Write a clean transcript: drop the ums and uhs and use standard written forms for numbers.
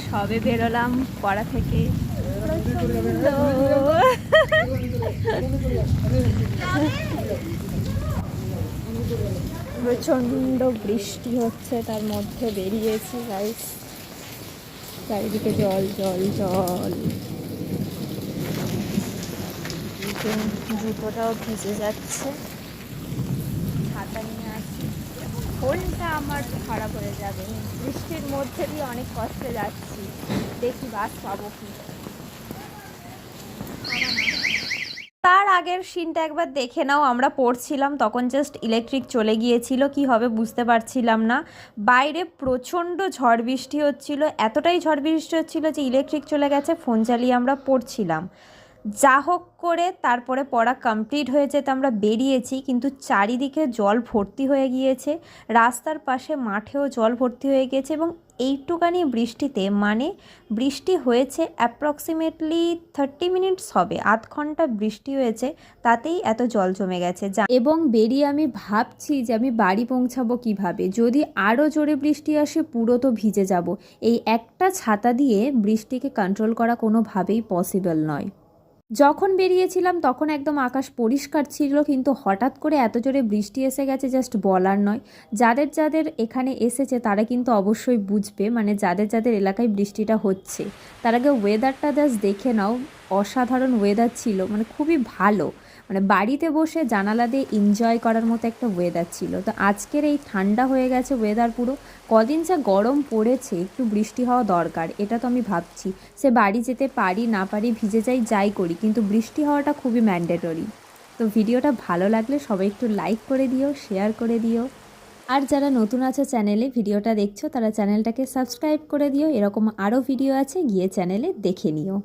সবে বেরোলাম পড়া থেকে, প্রচণ্ড বৃষ্টি হচ্ছে, তার মধ্যে বেরিয়েছি গাইস। চারিদিকে জল জল জল, জুতোটাও ভিজে যাচ্ছে। ছাতা নিয়ে আসি, ফোনটা আমার খারাপ হয়ে যাবে। বৃষ্টির মধ্যে দিয়ে অনেক কষ্টে যাচ্ছি, দেখি বাস পাবো কি। তার আগের সিনটা একবার দেখে নাও। আমরা পড়ছিলাম তখন জাস্ট ইলেকট্রিক চলে গিয়েছিল, কি হবে বুঝতে পারছিলাম না। বাইরে প্রচণ্ড ঝড় বৃষ্টি হচ্ছিল, এতটাই ঝড় বৃষ্টি হচ্ছিল যে ইলেকট্রিক চলে গেছে, ফোন চালিয়ে আমরা পড়ছিলাম। যা হোক করে তারপরে পড়া কমপ্লিট হয়ে যেতে আমরা বেরিয়েছি, কিন্তু চারিদিকে জল ভর্তি হয়ে গিয়েছে, রাস্তার পাশে মাঠেও জল ভর্তি হয়ে গিয়েছে। এবং এইটুকানি বৃষ্টিতে, মানে বৃষ্টি হয়েছে অ্যাপ্রক্সিমেটলি 30 মিনিটস হবে, আধ ঘন্টা বৃষ্টি হয়েছে, তাতেই এত জল জমে গেছে। এবং বেরিয়ে আমি ভাবছি যে আমি বাড়ি পৌঁছাবো কিভাবে, যদি আরও জোরে বৃষ্টি আসে পুরো তো ভিজে যাব। এই একটা ছাতা দিয়ে বৃষ্টিকে কন্ট্রোল করা কোনোভাবেই পসিবল নয়। যখন বেরিয়েছিলাম তখন একদম আকাশ পরিষ্কার ছিল, কিন্তু হঠাৎ করে এত জোরে বৃষ্টি এসে গেছে জাস্ট বলার নয়। যাদের যাদের এখানে এসেছে তারা কিন্তু অবশ্যই বুঝবে, মানে যাদের যাদের এলাকায় বৃষ্টিটা হচ্ছে। তার আগে ওয়েদারটা জাস্ট দেখে নাও, অসাধারণ ওয়েদার ছিল, মানে খুবই ভালো, মানে বাড়িতে বসে জানালা দিয়ে এনজয় করার মতো একটা ওয়েদার ছিল। তো আজকের এই ঠান্ডা হয়ে গেছে ওয়েদার পুরো। কদিন যা গরম পড়েছে, একটু বৃষ্টি হওয়া দরকার, এটা তো আমি ভাবছি। সে বাড়ি যেতে পারি না পারি, ভিজে যাই যাই করি, কিন্তু বৃষ্টি হওয়াটা খুবই ম্যান্ডেটরি। তো ভিডিওটা ভালো লাগলে সবাই একটু লাইক করে দিও, শেয়ার করে দিও। আর যারা নতুন আছো চ্যানেলে ভিডিওটা দেখছো, তারা চ্যানেলটাকে সাবস্ক্রাইব করে দিও। এরকম আরও ভিডিও আছে, গিয়ে চ্যানেলে দেখে নিও।